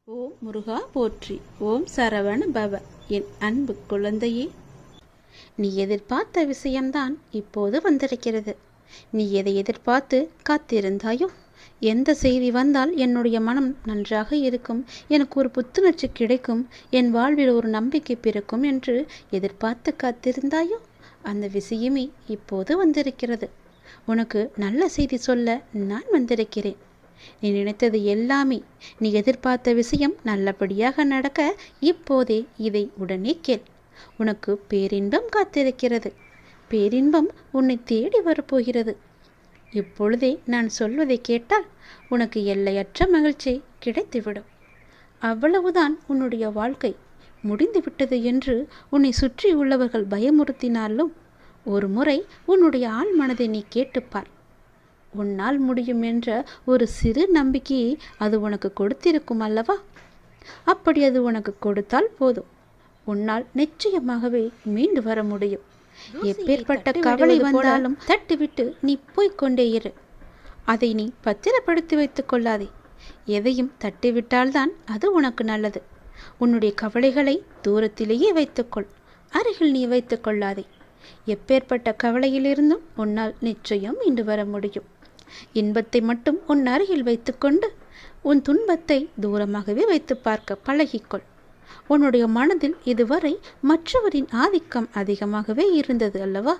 ஓம் முருகா போற்றி. ஓம் சரவண பவ. என் அன்பு குழந்தையே, நீ எதிர்பார்த்த விஷயம்தான் இப்போது வந்திருக்கிறது. நீ எதை எதிர்பார்த்து காத்திருந்தாயோ, எந்த செய்தி வந்தால் என்னுடைய மனம் நன்றாக இருக்கும், எனக்கு ஒரு புத்துணர்ச்சி கிடைக்கும், என் வாழ்வில் ஒரு நம்பிக்கை பிறக்கும் என்று எதிர்பார்த்து காத்திருந்தாயோ, அந்த விஷயமே இப்போது வந்திருக்கிறது. உனக்கு நல்ல செய்தி சொல்ல நான் வந்திருக்கிறேன். நீ நினைத்தது எல்லாமே, நீ எதிர்பார்த்த விஷயம் நல்லபடியாக நடக்க இப்போதே இதை உடனே கேள். உனக்கு பேரின்பம் காத்திருக்கிறது. பேரின்பம் உன்னை தேடி வரப்போகிறது. இப்பொழுதே நான் சொல்வதை கேட்டால் உனக்கு எல்லையற்ற மகிழ்ச்சி கிடைத்துவிடும். அவ்வளவுதான், உன்னுடைய வாழ்க்கை முடிந்துவிட்டது என்று உன்னை சுற்றி உள்ளவர்கள் பயமுறுத்தினாலும் ஒரு முறை உன்னுடைய ஆழ் மனதை நீ கேட்டுப்பார். உன்னால் முடியும் என்ற ஒரு சிறு நம்பிக்கையை அது உனக்கு கொடுத்திருக்கும் அல்லவா? அப்படி அது உனக்கு கொடுத்தால் போதும், உன்னால் நிச்சயமாகவே மீண்டு வர முடியும். எப்பேற்பட்ட கவலை வந்தாலும் தட்டிவிட்டு நீ போய்கொண்டே இரு. அதை நீ பத்திரப்படுத்தி வைத்துக் கொள்ளாதே. எதையும் தட்டிவிட்டால்தான் அது உனக்கு நல்லது. உன்னுடைய கவலைகளை தூரத்திலேயே வைத்துக்கொள், அருகில் நீ வைத்துக் கொள்ளாதே. எப்பேற்பட்ட கவலையிலிருந்தும் உன்னால் நிச்சயம் மீண்டு வர முடியும். இன்பத்தை மட்டும் உன் அருகில் வைத்துக்கொண்டு உன் துன்பத்தை தூரமாகவே வைத்து பார்க்க பழகிக்கொள். உன்னுடைய மனதில் இதுவரை மற்றவரின் ஆதிக்கம் அதிகமாகவே இருந்தது அல்லவா?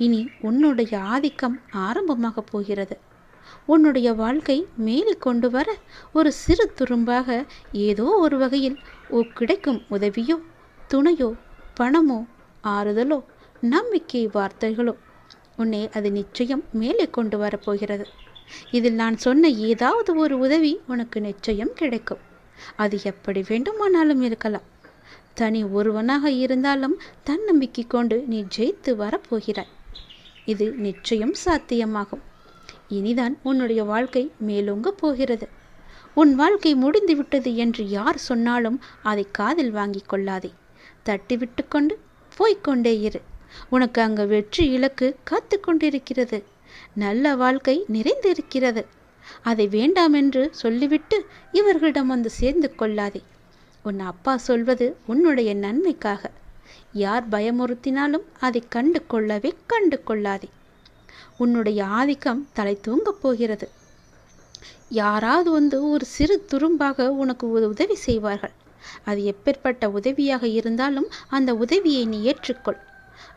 இனி உன்னுடைய ஆதிக்கம் ஆரம்பமாக போகிறது. உன்னுடைய வாழ்க்கை மேலே கொண்டு வர ஒரு சிறு துரும்பாக ஏதோ ஒரு வகையில் கிடைக்கும் உதவியோ, துணையோ, பணமோ, ஆறுதலோ, நம்பிக்கை வார்த்தைகளோ உன்னை அது நிச்சயம் மேலே கொண்டு வரப்போகிறது. இதில் நான் சொன்ன ஏதாவது ஒரு உதவி உனக்கு நிச்சயம் கிடைக்கும். அது எப்படி வேண்டுமானாலும் இருக்கலாம். தனி ஒருவனாக இருந்தாலும் தன்னம்பிக்கை கொண்டு நீ ஜெயித்து வரப்போகிறாய். இது நிச்சயம் சாத்தியமாகும். இனிதான் உன்னுடைய வாழ்க்கை மேலோங்க போகிறது. உன் வாழ்க்கை முடிந்துவிட்டது என்று யார் சொன்னாலும் அதை காதில் வாங்கி கொள்ளாதே. தட்டிவிட்டு கொண்டு போய்கொண்டே இரு. உனக்கு அங்கு வெற்றி இலக்கு காத்து கொண்டிருக்கிறது. நல்ல வாழ்க்கை நிறைந்திருக்கிறது. அதை வேண்டாம் என்று சொல்லிவிட்டு இவர்களிடம் வந்து சேர்ந்து கொள்ளாதே. உன் அப்பா சொல்வது உன்னுடைய நன்மைக்காக. யார் பயமுறுத்தினாலும் அதை கண்டு கொள்ளாதே. உன்னுடைய ஆதிக்கம் தலை தூங்கப் போகிறது. யாராவது வந்து ஒரு சிறு துரும்பாக உனக்கு உதவி செய்வார்கள். அது எப்பேற்பட்ட உதவியாக இருந்தாலும் அந்த உதவியை நீ ஏற்றுக்கொள்.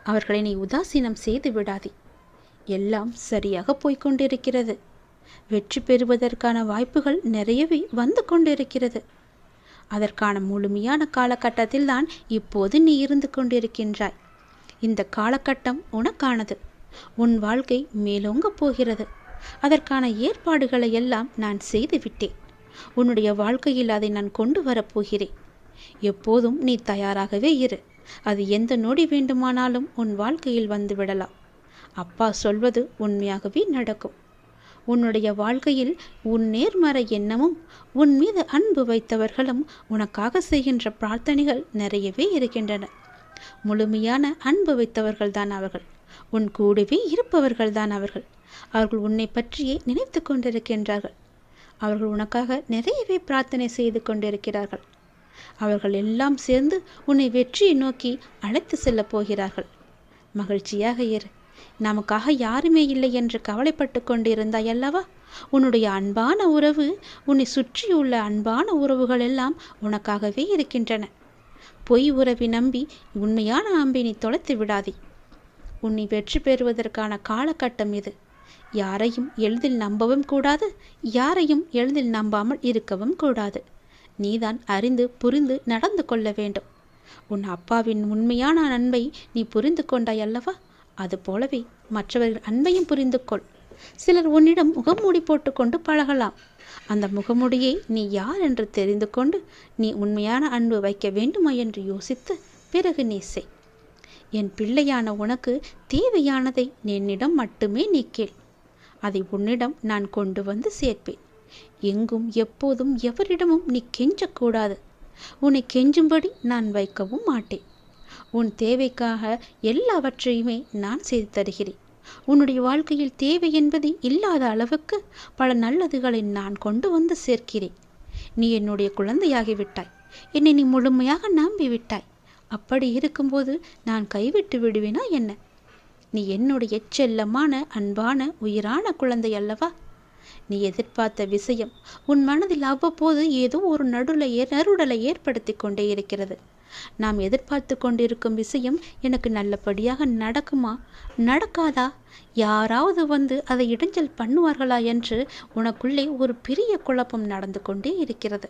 அவர்களை நீ உதாசீனம் செய்து விடாதே. எல்லாம் சரியாக போய்கொண்டிருக்கிறது. வெற்றி பெறுவதற்கான வாய்ப்புகள் நிறையவே வந்து கொண்டிருக்கிறது. அதற்கான முழுமையான காலகட்டத்தில் தான் இப்போது நீ இருந்து கொண்டிருக்கின்றாய். இந்த காலகட்டம் உனக்கானது. உன் வாழ்க்கை மேலோங்க போகிறது. அதற்கான ஏற்பாடுகளை எல்லாம் நான் செய்துவிட்டேன். உன்னுடைய வாழ்க்கையில் அதை நான் கொண்டு வரப்போகிறேன். எப்போதும் நீ தயாராகவே இரு. அது எந்த நொடி வேண்டுமானாலும் உன் வாழ்க்கையில் வந்து விடலாம். அப்பா சொல்வது உண்மையாகவே நடக்கும். உன்னுடைய வாழ்க்கையில் உன் நேர்மறை எண்ணமும் உன் மீது அன்பு வைத்தவர்களும் உனக்காக செய்கின்ற பிரார்த்தனைகள் நிறையவே இருக்கின்றன. முழுமையான அன்பு வைத்தவர்கள் தான் அவர்கள். உன் கூடவே இருப்பவர்கள் தான் அவர்கள். அவர்கள் உன்னை பற்றியே நினைத்து கொண்டிருக்கின்றார்கள். அவர்கள் உனக்காக நிறையவே பிரார்த்தனை செய்து கொண்டிருக்கிறார்கள். அவர்கள் எல்லாம் சேர்ந்து உன்னை வெற்றியை நோக்கி அழைத்து செல்லப் போகிறார்கள். மகிழ்ச்சியாக இரு. நமக்காக யாருமே இல்லை என்று கவலைப்பட்டு கொண்டிருந்தாய் அல்லவா? உன்னுடைய அன்பான உறவு, உன்னை சுற்றியுள்ள அன்பான உறவுகள் எல்லாம் உனக்காகவே இருக்கின்றன. பொய் உறவை நம்பி உண்மையான அன்பை நீ தொலைத்து விடாதே. உன்னை வெற்றி பெறுவதற்கான காலகட்டம் இது. யாரையும் எளிதில் நம்பவும் கூடாது, யாரையும் எளிதில் நம்பாமல் இருக்கவும் கூடாது. நீதான் அறிந்து புரிந்து நடந்து கொள்ள வேண்டும். உன் அப்பாவின் உண்மையான அன்பை நீ புரிந்து கொண்டாய் அல்லவா? அது போலவே மற்றவர்கள் அன்பையும் புரிந்து கொள். சிலர் உன்னிடம் முகமூடி போட்டுக்கொண்டு பழகலாம். அந்த முகமூடியை நீ யார் என்று தெரிந்து கொண்டு நீ உண்மையான அன்பு வைக்க வேண்டுமா என்று யோசித்து பிறகு நீ செய். என் பிள்ளையான உனக்கு தேவையானதை என்னிடம் மட்டுமே நீ கேள். அதை உன்னிடம் நான் கொண்டு வந்து சேர்ப்பேன். எங்கும் எப்போதும் எவரிடமும் நீ கெஞ்சக்கூடாது. உன்னை கெஞ்சும்படி நான் வைக்கவும் மாட்டேன். உன் தேவைக்காக எல்லாவற்றையுமே நான் செய்து தருகிறேன். உன்னுடைய வாழ்க்கையில் தேவை என்பது இல்லாத அளவுக்கு பல நல்லதுகளை நான் கொண்டு வந்து சேர்க்கிறேன். நீ என்னுடைய குழந்தையாகிவிட்டாய். என்னை நீ முழுமையாக நம்பிவிட்டாய். அப்படி இருக்கும்போது நான் கைவிட்டு விடுவேனா என்ன? நீ என்னுடைய செல்லமான அன்பான உயிரான குழந்தை அல்லவா? நீ எதிர்பார்த்த விஷயம் உன் மனதில் அவ்வப்போது ஏதோ ஒரு நறுடலை ஏற்படுத்தி கொண்டே இருக்கிறது. நாம் எதிர்பார்த்து கொண்டிருக்கும் விஷயம் எனக்கு நல்லபடியாக நடக்குமா நடக்காதா, யாராவது வந்து அதை இடைஞ்சல் பண்ணுவார்களா என்று உனக்குள்ளே ஒரு பெரிய குழப்பம் நடந்து கொண்டே இருக்கிறது.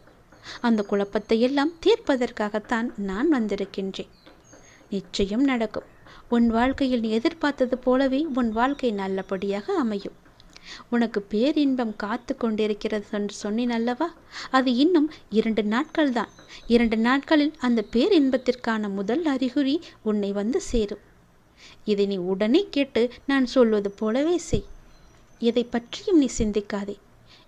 அந்த குழப்பத்தை எல்லாம் தீர்ப்பதற்காகத்தான் நான் வந்திருக்கின்றேன். நிச்சயம் நடக்கும். உன் வாழ்க்கையில் நீ எதிர்பார்த்தது போலவே உன் வாழ்க்கை நல்லபடியாக அமையும். உனக்கு பேரின்பம் காத்து கொண்டிருக்கிறது என்று சொன்னேன் அல்லவா? அது இன்னும் 2 நாட்கள் தான். 2 நாட்களில் அந்த பேரின்பத்திற்கான முதல் அறிகுறி உன்னை வந்து சேரும். இதை நீ உடனே கேட்டு நான் சொல்வது போலவே செய். எதை பற்றியும் நீ சிந்திக்காதே.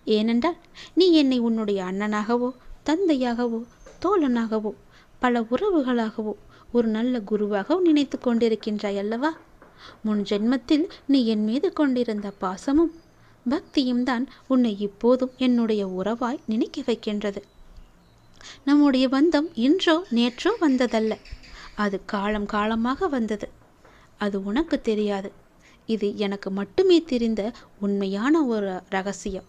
ஏனென்றால் நீ என்னை உன்னுடைய அண்ணனாகவோ தந்தையாகவோ தோழனாகவோ பல உறவுகளாகவோ ஒரு நல்ல குருவாக நினைத்து கொண்டிருக்கின்றாய் அல்லவா? முன் ஜென்மத்தில் நீ என் மீது கொண்டிருந்த பாசமும் பக்தியும் தான் உன்னை இப்போதும் என்னுடைய உறவாய் நினைக்க வைக்கின்றது. நம்முடைய பந்தம் இன்றோ நேற்றோ வந்ததல்ல. அது காலம் காலமாக வந்தது. அது உனக்கு தெரியாது. இது எனக்கு மட்டுமே தெரிந்த உண்மையான ஒரு ரகசியம்.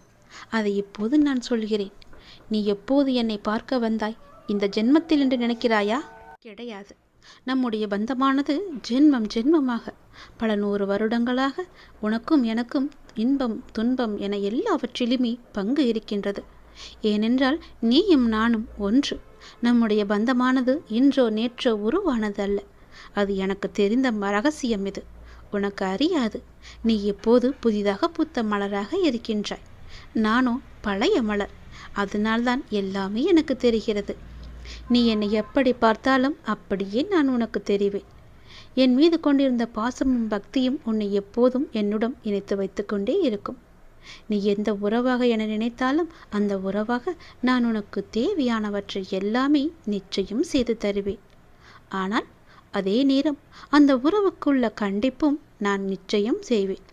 அதை இப்போது நான் சொல்கிறேன். நீ எப்போது என்னை பார்க்க வந்தாய்? இந்த ஜென்மத்தில் என்று நினைக்கிறாயா? கிடையாது. நம்முடைய பந்தமானது ஜென்மம் ஜென்மமாக பல 100 வருடங்களாக உனக்கும் எனக்கும் இன்பம் துன்பம் என எல்லாவற்றிலுமே பங்கு இருக்கின்றது. ஏனென்றால் நீயும் நானும் ஒன்று. நம்முடைய பந்தமானது இன்றோ நேற்றோ உருவானது அல்ல. அது எனக்கு தெரிந்த ரகசியம். இது உனக்கு அறியாது. நீ எப்போது புதிதாக பூத்த மலராக இருக்கின்றாய். நானோ பழைய மலர். அதனால்தான் எல்லாமே எனக்கு தெரிகிறது. நீ என்னை எப்படி பார்த்தாலும் அப்படியே நான் உனக்கு தெரிவேன். என் மீது கொண்டிருந்த பாசமும் பக்தியும் உன்னை எப்போதும் என்னுடன் இணைத்து வைத்து கொண்டே இருக்கும். நீ எந்த உறவாக என நினைத்தாலும் அந்த உறவாக நான் உனக்கு தேவையானவற்றை எல்லாமே நிச்சயம் செய்து தருவேன். ஆனால் அதே நேரம் அந்த உறவுக்குள்ள கண்டிப்பும் நான் நிச்சயம் செய்வேன்.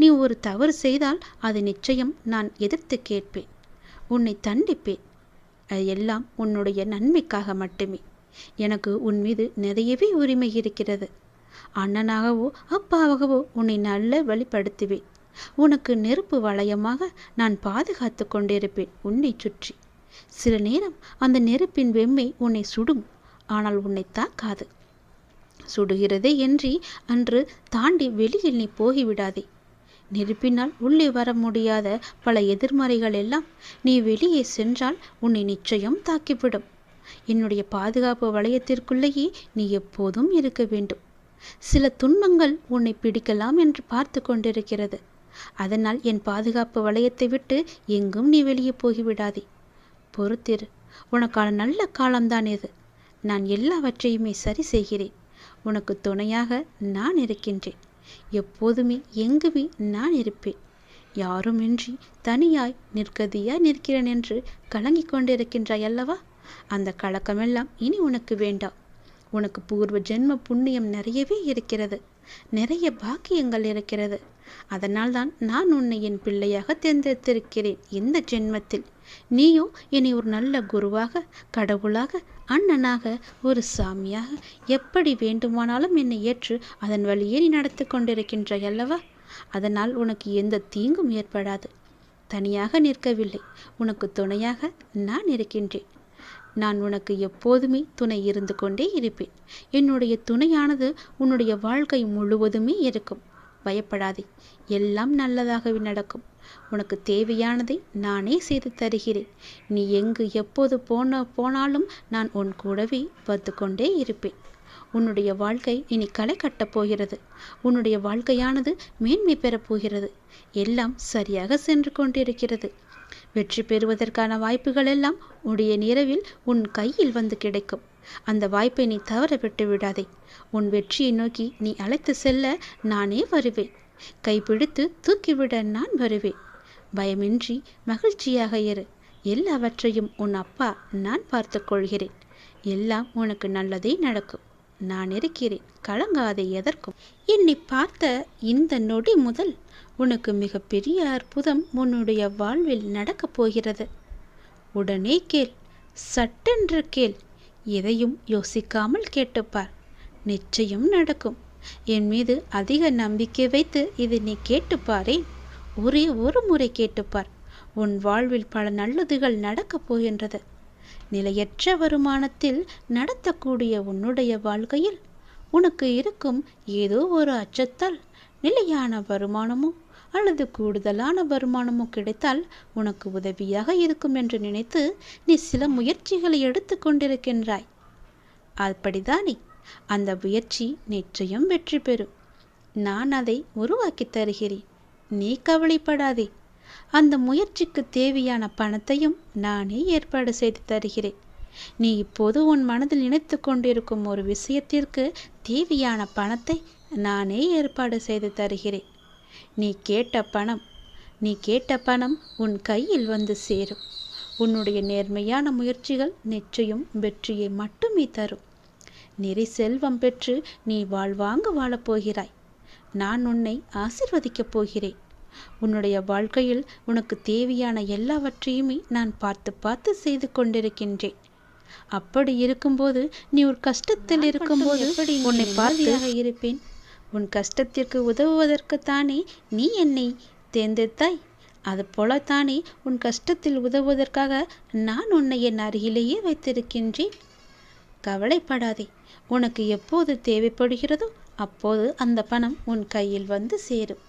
நீ ஒரு தவறு செய்தால் அதை நிச்சயம் நான் எதிர்த்து கேட்பேன். உன்னை தண்டிப்பேன். அது எல்லாம் உன்னுடைய நன்மைக்காக மட்டுமே. எனக்கு உன் மீது நிறையவே உரிமை இருக்கிறது. அண்ணனாகவோ அப்பாவாகவோ உன்னை நல்ல வழிப்படுத்துவேன். உனக்கு நெருப்பு வளையமாக நான் பாதுகாத்து கொண்டிருப்பேன் உன்னை சுற்றி. சில நேரம் அந்த நெருப்பின் வெம்மை உன்னை சுடும், ஆனால் உன்னை தாக்காது. சுடுகிறதே என்று அன்று தாண்டி வெளியில் நீ போகிவிடாதே. நெருப்பினால் உள்ளே வர முடியாத பல எதிர்மறைகள் எல்லாம் நீ வெளியே சென்றால் உன்னை நிச்சயம் தாக்கிவிடும். என்னுடைய பாதுகாப்பு வளையத்திற்குள்ளேயே நீ எப்போதும் இருக்க வேண்டும். சில துன்பங்கள் உன்னை பிடிக்கலாம் என்று பார்த்து கொண்டிருக்கிறது. அதனால் என் பாதுகாப்பு வளையத்தை விட்டு எங்கும் நீ வெளியே போகிவிடாதே. பொறுத்திரு. உனக்கான நல்ல காலம்தான் இது. நான் எல்லாவற்றையுமே சரி செய்கிறேன். உனக்கு துணையாக நான் இருக்கின்றேன். எப்போதுமே எங்குமே நான் இருப்பேன். யாருமின்றி தனியாய் நிற்கதியாய் நிற்கிறேன் என்று கலங்கிக் கொண்டிருக்கின்றாய் அல்லவா? அந்த கலக்கமெல்லாம் இனி உனக்கு வேண்டாம். உனக்கு பூர்வ ஜென்ம புண்ணியம் நிறையவே இருக்கிறது. நிறைய பாக்கியங்கள் இருக்கிறது. அதனால்தான் நான் உன்னை என் பிள்ளையாக தேர்ந்தெடுத்திருக்கிறேன் இந்த ஜென்மத்தில். நீயோ என்னை ஒரு நல்ல குருவாக, கடவுளாக, அண்ணனாக, ஒரு சாமியாக எப்படி வேண்டுமானாலும் என்னை ஏற்று அதன் வழியே நீ நடத்தி கொண்டிருக்கின்றாய் அல்லவா? அதனால் உனக்கு எந்த தீங்கும் ஏற்படாது. தனியாக நிற்கவில்லை, உனக்கு துணையாக நான் இருக்கின்றேன். நான் உனக்கு எப்போதுமே துணை இருந்து கொண்டே இருப்பேன். என்னுடைய துணையானது உன்னுடைய வாழ்க்கை முழுவதுமே இருக்கும். பயப்படாதே, எல்லாம் நல்லதாகவே நடக்கும். உனக்கு தேவையானதை நானே செய்து தருகிறேன். நீ எங்கு எப்போது போனாலும் நான் உன் கூடவே வந்து கொண்டே இருப்பேன். உன்னுடைய வாழ்க்கை இனி களை கட்டப் போகிறது. உன்னுடைய வாழ்க்கையானது மேன்மை பெறப் போகிறது. எல்லாம் சரியாக சென்று கொண்டிருக்கிறது. வெற்றி பெறுவதற்கான வாய்ப்புகள் எல்லாம் உடைய நிறவில் உன் கையில் வந்து கிடைக்கும். அந்த வாய்ப்பை நீ தவற விட்டு விடாதே. உன் வெற்றியை நோக்கி நீ அழைத்து செல்ல நானே வருவேன். கைப்பிடித்து தூக்கிவிட நான் வருவேன். பயமின்றி மகிழ்ச்சியாக இரு. எல்லாவற்றையும் உன் அப்பா நான் பார்த்து கொள்கிறேன். எல்லாம் உனக்கு நல்லதே நடக்கும். நான் இருக்கிறேன். கலங்காதே எதற்கும். என்னை பார்த்த இந்த நொடி முதல் உனக்கு மிகப்பெரிய அற்புதம் உன்னுடைய வாழ்வில் நடக்கப் போகிறது. உடனே கேள், சட்டென்று கேள். எதையும் யோசிக்காமல் கேட்டுப்பார், நிச்சயம் நடக்கும். என் மீது அதிக நம்பிக்கை வைத்து இது நீ கேட்டுப்பாரே. ஒரே ஒரு முறை கேட்டுப்பார், உன் வாழ்வில் பல நல்லதுகள் நடக்கப் போகின்றது. நிலையற்ற வருமானத்தில் நடத்தக்கூடிய உன்னுடைய வாழ்க்கையில் உனக்கு இருக்கும் ஏதோ ஒரு அச்சத்தால் நிலையான வருமானமோ அல்லது கூடுதலான வருமானமோ கிடைத்தால் உனக்கு உதவியாக இருக்கும் என்று நினைத்து நீ சில முயற்சிகளை எடுத்து கொண்டிருக்கின்றாய். அப்படித்தானே? அந்த முயற்சி நிச்சயம் வெற்றி பெறும். நான் அதை உருவாக்கி தருகிறேன், நீ கவலைப்படாதே. அந்த முயற்சிக்கு தேவையான பணத்தையும் நானே ஏற்பாடு செய்து தருகிறேன். நீ இப்போது உன் மனதில் நினைத்து கொண்டிருக்கும் ஒரு விஷயத்திற்கு தேவையான பணத்தை நானே ஏற்பாடு செய்து தருகிறேன். நீ கேட்ட பணம் உன் கையில் வந்து சேரும். உன்னுடைய நேர்மையான முயற்சிகள் நிச்சயம் வெற்றியை மட்டுமே தரும். நிறை செல்வம் பெற்று நீ வாழ்வாங்க வாழப்போகிறாய். நான் உன்னை ஆசீர்வதிக்கப் போகிறேன். உன்னுடைய வாழ்க்கையில் உனக்கு தேவையான எல்லாவற்றையுமே நான் பார்த்து பார்த்து செய்து கொண்டிருக்கின்றேன். அப்படி இருக்கும்போது நீ ஒரு கஷ்டத்தில் இருக்கும்போது உன்னை பார்த்து இருப்பேன். உன் கஷ்டத்திற்கு உதவுவதற்குத்தானே நீ என்னை தேர்ந்தெடுத்தாய். அதுபோலத்தானே உன் கஷ்டத்தில் உதவுவதற்காக நான் உன்னை என் அருகிலேயே வைத்திருக்கின்றேன். கவலைப்படாதே. உனக்கு எப்போது தேவைப்படுகிறதோ அப்போது அந்த பணம் உன் கையில் வந்து சேரும்.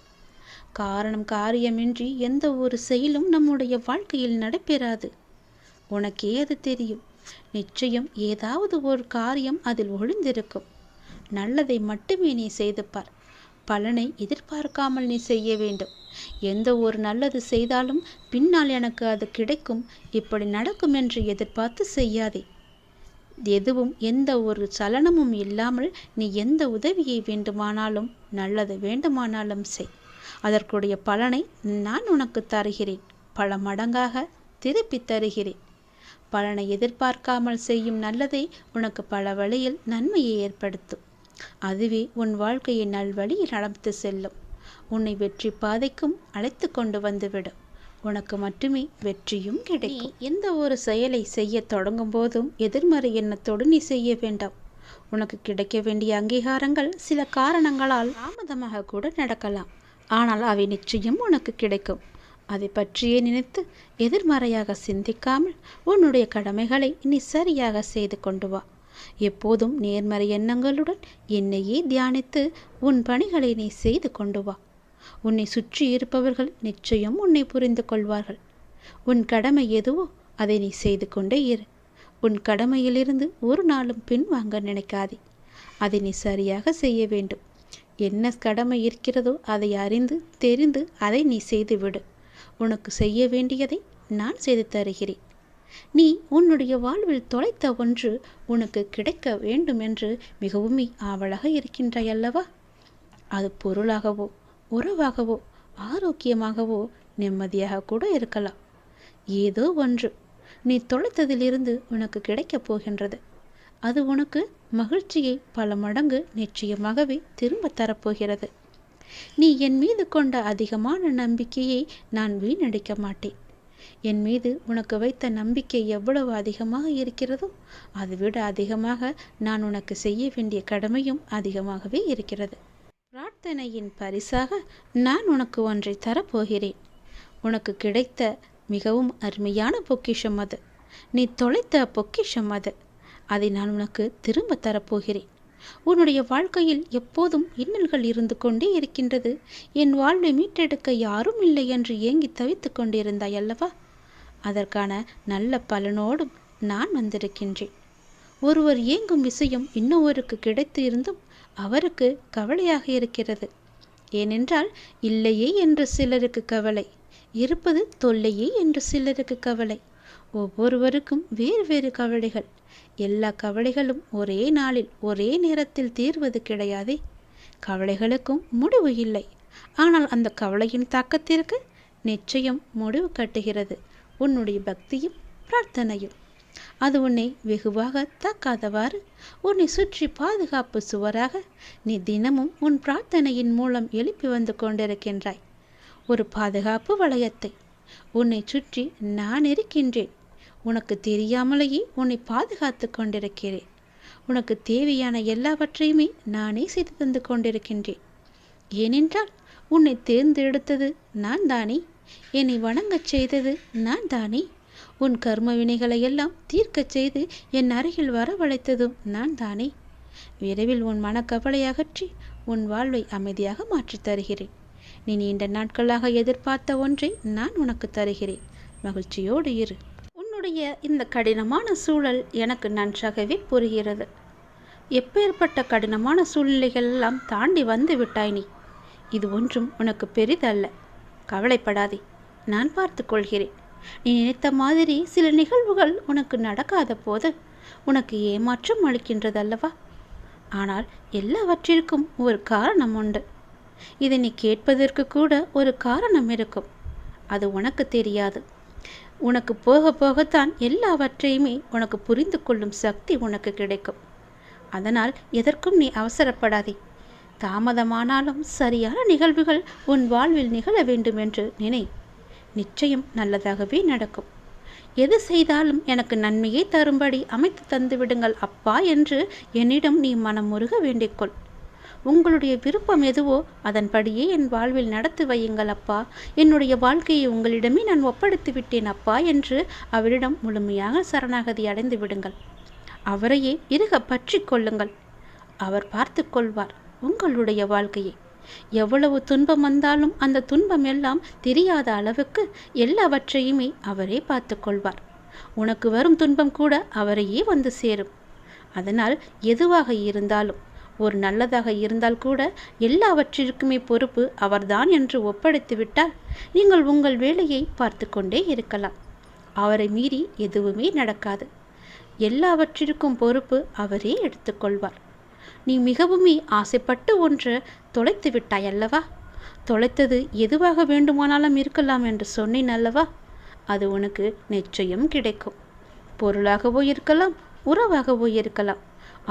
காரியமின்றி எந்த ஒரு செயலும் நம்முடைய வாழ்க்கையில் நடைபெறாது. உனக்கே அது தெரியும். நிச்சயம் ஏதாவது ஒரு காரியம் அதில் ஒளிந்திருக்கும். நல்லதை மட்டுமே நீ செய்து பார். பலனை எதிர்பார்க்காமல் நீ செய்ய வேண்டும். எந்த ஒரு நல்லது செய்தாலும் பின்னால் எனக்கு அது கிடைக்கும், இப்படி நடக்கும் என்று எதிர்பார்த்து செய்யாதே. எதுவும் எந்த ஒரு சலனமும் இல்லாமல் நீ எந்த உதவியை வேண்டுமானாலும் நல்லது வேண்டுமானாலும் செய். அதற்குடைய பலனை நான் உனக்கு தருகிறேன். பல மடங்காக திருப்பி தருகிறேன். பலனை எதிர்பார்க்காமல் செய்யும் நல்லதை உனக்கு பல வழியில் நன்மையை ஏற்படுத்தும். அதுவே உன் வாழ்க்கையை நல்வழியில் நடந்து செல்லும். உன்னை வெற்றி பாதைக்கும் அழைத்து கொண்டு வந்துவிடும். உனக்கு மட்டுமே வெற்றியும் கிடைக்கும். எந்த ஒரு செயலை செய்ய தொடங்கும் போதும் எதிர்மறை எண்ணத்தோடு நீ செய்ய வேண்டாம். உனக்கு கிடைக்க வேண்டிய அங்கீகாரங்கள் சில காரணங்களால் தாமதமாக கூட நடக்கலாம். ஆனால் அவை நிச்சயம் உனக்கு கிடைக்கும். அதை பற்றியே நினைத்து எதிர்மறையாக சிந்திக்காமல் உன்னுடைய கடமைகளை நீ சரியாக செய்து கொண்டு வா. எப்போதும் நேர்மறை எண்ணங்களுடன் என்னையே தியானித்து உன் பணிகளை நீ செய்து கொண்டு வா. உன்னை சுற்றி இருப்பவர்கள் நிச்சயம் உன்னை புரிந்து கொள்வார்கள். உன் கடமை எதுவோ அதை நீ செய்து கொண்டே இரு. உன் கடமையிலிருந்து ஒரு நாளும் பின்வாங்க நினைக்காதே. அதை நீ சரியாக செய்ய வேண்டும். என்ன கடமை இருக்கிறதோ அதை அறிந்து தெரிந்து அதை நீ செய்துவிடு. உனக்கு செய்ய வேண்டியதை நான் செய்து தருகிறேன். நீ உன்னுடைய வாழ்வில் தொலைத்த ஒன்று உனக்கு கிடைக்க வேண்டும் என்று மிகவும் ஆவலாக இருக்கின்றாய் அல்லவா? அது பொருளாகவோ உறவாகவோ ஆரோக்கியமாகவோ நிம்மதியாக கூட இருக்கலாம். ஏதோ ஒன்று நீ தொலைத்ததிலிருந்து உனக்கு கிடைக்கப் போகின்றது. அது உனக்கு மகிழ்ச்சியை பல மடங்கு நிச்சயமாகவே திரும்ப தரப்போகிறது. நீ என் மீது கொண்ட அதிகமான நம்பிக்கையை நான் வீணடிக்க மாட்டேன். என் மீது உனக்கு வைத்த நம்பிக்கை எவ்வளவு அதிகமாக இருக்கிறதோ அதைவிட அதிகமாக நான் உனக்கு செய்ய வேண்டிய கடமையும் அதிகமாகவே இருக்கிறது. பிரார்த்தனையின் பரிசாக நான் உனக்கு ஒன்றை தரப்போகிறேன். உனக்கு கிடைத்த மிகவும் அருமையான பொக்கிஷம் அது. நீ தொலைத்த பொக்கிஷம் அது. அதை நான் உனக்கு திரும்ப தரப்போகிறேன். உன்னுடைய வாழ்க்கையில் எப்போதும் இன்னல்கள் இருந்து கொண்டே இருக்கின்றது. என் வாழ்வை மீட்டெடுக்க யாரும் இல்லை என்று ஏங்கி தவித்து கொண்டிருந்தாய் அல்லவா? அதற்கான நல்ல பலனோடும் நான் வந்திருக்கின்றேன். ஒருவர் ஏங்கும் விஷயம் இன்னொருவருக்கு கிடைத்து இருந்தும் அவருக்கு கவலையாக இருக்கிறது. ஏனென்றால் இல்லையே என்று சிலருக்கு கவலை, இருப்பது தொல்லையே என்று சிலருக்கு கவலை. ஒவ்வொருவருக்கும் வேறு வேறு கவலைகள். எல்லா கவலைகளும் ஒரே நாளில் ஒரே நேரத்தில் தீர்வது கிடையாதே. கவலைகளுக்கும் முடிவு இல்லை. ஆனால் அந்த கவலையின் தாக்கத்திற்கு நிச்சயம் முடிவு கட்டுகிறது உன்னுடைய பக்தியும் பிரார்த்தனையும். அது உன்னை வெகுவாக தாக்காதவாறு உன்னை சுற்றி பாதுகாப்பு சுவராக நீ தினமும் உன் பிரார்த்தனையின் மூலம் எழுப்பி வந்து கொண்டிருக்கின்றாய். ஒரு பாதுகாப்பு வளையத்தை உன்னை சுற்றி நான் இருக்கின்றேன். உனக்கு தெரியாமலேயே உன்னை பாதுகாத்து கொண்டிருக்கிறேன். உனக்கு தேவையான எல்லாவற்றையுமே நானே செய்து தந்து கொண்டிருக்கின்றேன். ஏனென்றால் உன்னை தேர்ந்தெடுத்தது நான் தானே. என்னை வணங்கச் செய்தது நான் தானே. உன் கர்ம வினைகளையெல்லாம் தீர்க்கச் செய்து என் அருகில் வரவழைத்ததும் நான் தானே. விரைவில் உன் மனக்கவலை அகற்றி உன் வாழ்வை அமைதியாக மாற்றித் தருகிறேன். நீ நீண்ட நாட்களாக எதிர்பார்த்த ஒன்றை நான் உனக்கு தருகிறேன். மகிழ்ச்சியோடு இரு. உன்னுடைய இந்த கடினமான சூழல் எனக்கு நன்றாகவே புரிகிறது. எப்பேற்பட்ட கடினமான சூழ்நிலைகள் எல்லாம் தாண்டி வந்து விட்டாய் நீ. இது ஒன்றும் உனக்கு பெரிதல்ல. கவலைப்படாதே, நான் பார்த்து கொள்கிறேன். நீ நினைத்த மாதிரி சில நிகழ்வுகள் உனக்கு நடக்காத போது உனக்கு ஏமாற்றம் அளிக்கின்றதல்லவா? ஆனால் எல்லாவற்றிற்கும் ஒரு காரணம் உண்டு. இதை நீ கேட்பதற்கு கூட ஒரு காரணம் இருக்கும். அது உனக்கு தெரியாது. உனக்கு போக போகத்தான் எல்லாவற்றையுமே உனக்கு புரிந்து கொள்ளும் சக்தி உனக்கு கிடைக்கும். அதனால் எதற்கும் நீ அவசரப்படாதே. தாமதமானாலும் சரியான நிகழ்வுகள் உன் வாழ்வில் நிகழ வேண்டும் என்று நினை. நிச்சயம் நல்லதாகவே நடக்கும். எது செய்தாலும் எனக்கு நன்மையை தரும்படி அமைத்து தந்து விடுங்கள் அப்பா என்று என்னிடம் நீ மனமுருக வேண்டிக்கொள். உங்களுடைய விருப்பம் எதுவோ அதன்படியே என் வாழ்வில் நடத்தி வையுங்கள் அப்பா. என்னுடைய வாழ்க்கையை உங்களிடமே நான் ஒப்படைத்து விட்டேன் அப்பா என்று அவரிடம் முழுமையாக சரணாகதி அடைந்து விடுங்கள். அவரையே இறுக பற்றி கொள்ளுங்கள். அவர் பார்த்து கொள்வார் உங்களுடைய வாழ்க்கையை. எவ்வளவு துன்பம் வந்தாலும் அந்த துன்பம் எல்லாம் தெரியாத அளவுக்கு எல்லாவற்றையுமே அவரே பார்த்து கொள்வார். உனக்கு வரும் துன்பம் கூட அவரையே வந்து சேரும். அதனால் எதுவாக இருந்தாலும், ஒரு நல்லதாக இருந்தால் கூட எல்லாவற்றிற்குமே பொறுப்பு அவர்தான் என்று ஒப்படைத்து விட்டால் நீங்கள் உங்கள் வேலையை பார்த்து கொண்டே இருக்கலாம். அவரை மீறி எதுவுமே நடக்காது. எல்லாவற்றிற்கும் பொறுப்பு அவரே எடுத்துக்கொள்வார். நீ மிகவுமே ஆசைப்பட்டு ஒன்று தொலைத்து விட்டாய் அல்லவா? தொலைத்தது எதுவாக வேண்டுமானாலும் இருக்கலாம் என்று சொன்னேன் அல்லவா? அது உனக்கு நிச்சயம் கிடைக்கும். பொருளாகவோ இருக்கலாம், உறவாகவோ இருக்கலாம்,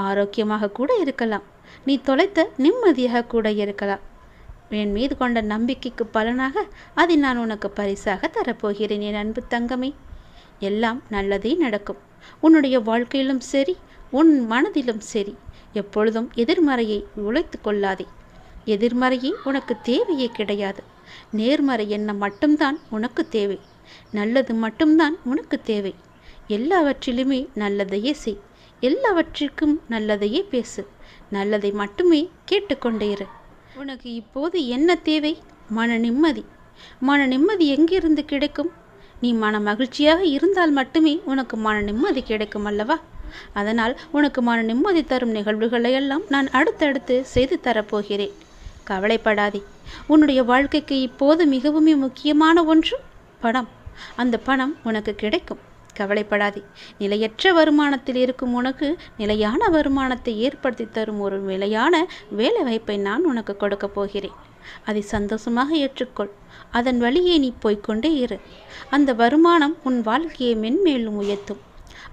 ஆரோக்கியமாக கூட இருக்கலாம், நீ தொலைத்த நிம்மதியாக கூட இருக்கலாம். என் மீது கொண்ட நம்பிக்கைக்கு பலனாக அதை நான் உனக்கு பரிசாக தரப்போகிறேன் என் அன்பு தங்கமே. எல்லாம் நல்லதே நடக்கும். உன்னுடைய வாழ்க்கையிலும் சரி, உன் மனதிலும் சரி, எப்பொழுதும் எதிர்மறையை உழைத்து கொள்ளாதே. எதிர்மறையே உனக்கு தேவையே கிடையாது. நேர்மறை எண்ணம் மட்டும்தான் உனக்கு தேவை. நல்லது மட்டும்தான் உனக்கு தேவை. எல்லாவற்றிலுமே நல்லதையே செய். எல்லாவற்றிற்கும் நல்லதையே பேசு. நல்லதை மட்டுமே கேட்டுக்கொண்டே இரு. உனக்கு இப்போது என்ன தேவை? மன நிம்மதி. மன நிம்மதி எங்கிருந்து கிடைக்கும்? நீ மன மகிழ்ச்சியாக இருந்தால் மட்டுமே உனக்கு மன நிம்மதி கிடைக்கும் அல்லவா? அதனால் உனக்கு மன நிம்மதி தரும் நிகழ்வுகளையெல்லாம் நான் அடுத்தடுத்து செய்து தரப்போகிறேன். கவலைப்படாதே. உன்னுடைய வாழ்க்கைக்கு இப்போது மிகவும் முக்கியமான ஒன்று பணம். அந்த பணம் உனக்கு கிடைக்கும். கவலைப்படாதே. நிலையற்ற வருமானத்தில் இருக்கும் உனக்கு நிலையான வருமானத்தை ஏற்படுத்தி தரும் ஒரு நிலையான வேலை வாய்ப்பை நான் உனக்கு கொடுக்க போகிறேன். அதை சந்தோஷமாக ஏற்றுக்கொள். அதன் வழியே நீ போய்கொண்டே இரு. அந்த வருமானம் உன் வாழ்க்கையை மென்மேலும் உயர்த்தும்.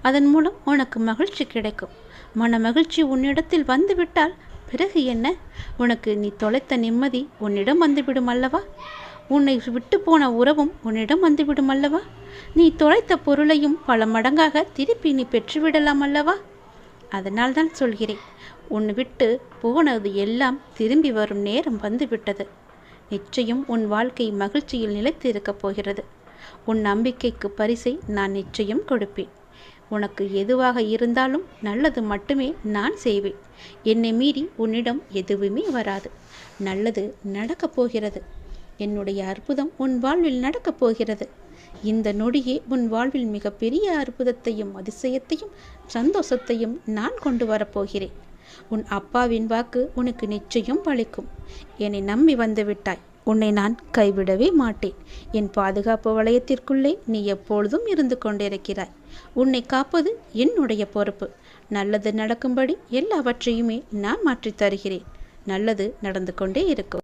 அதன் மூலம் உனக்கு மகிழ்ச்சி கிடைக்கும். மன மகிழ்ச்சி உன்னிடத்தில் வந்துவிட்டால் பிறகு என்ன? உனக்கு நீ தொலைத்த நிம்மதி உன்னிடம் வந்துவிடும் அல்லவா? உன்னை விட்டு போன உறவும் உன்னிடம் வந்துவிடும் அல்லவா? நீ தொலைத்த பொருளையும் பல மடங்காக திருப்பி நீ பெற்றுவிடலாம் அல்லவா? அதனால் தான் சொல்கிறேன், உன்னை விட்டு போனது எல்லாம் திரும்பி வரும் நேரம் வந்துவிட்டது. நிச்சயம் உன் வாழ்க்கை மகிழ்ச்சியில் நிலைத்து இருக்கப் போகிறது. உன் நம்பிக்கைக்கு பரிசை நான் நிச்சயம் கொடுப்பேன். உனக்கு எதுவாக இருந்தாலும் நல்லது மட்டுமே நான் செய்வேன். என்னை மீறி உன்னிடம் எதுவுமே வராது. நல்லது நடக்கப் போகிறது. என்னுடைய அற்புதம் உன் வாழ்வில் நடக்கப் போகிறது. இந்த நொடியே உன் வாழ்வில் மிகப்பெரிய அற்புதத்தையும் அதிசயத்தையும் சந்தோஷத்தையும் நான் கொண்டு வரப்போகிறேன். உன் அப்பாவின் வாக்கு உனக்கு நிச்சயம் பலிக்கும். என்னை நம்பி வந்து விட்டாய். உன்னை நான் கைவிடவே மாட்டேன். என் பாதுகாப்பு வளையத்திற்குள்ளே நீ எப்பொழுதும் இருந்து கொண்டிருக்கிறாய். உன்னை காப்பது என்னுடைய பொறுப்பு. நல்லது நடக்கும்படி எல்லாவற்றையுமே நான் மாற்றித் தருகிறேன். நல்லது நடந்து கொண்டே இருக்கும்.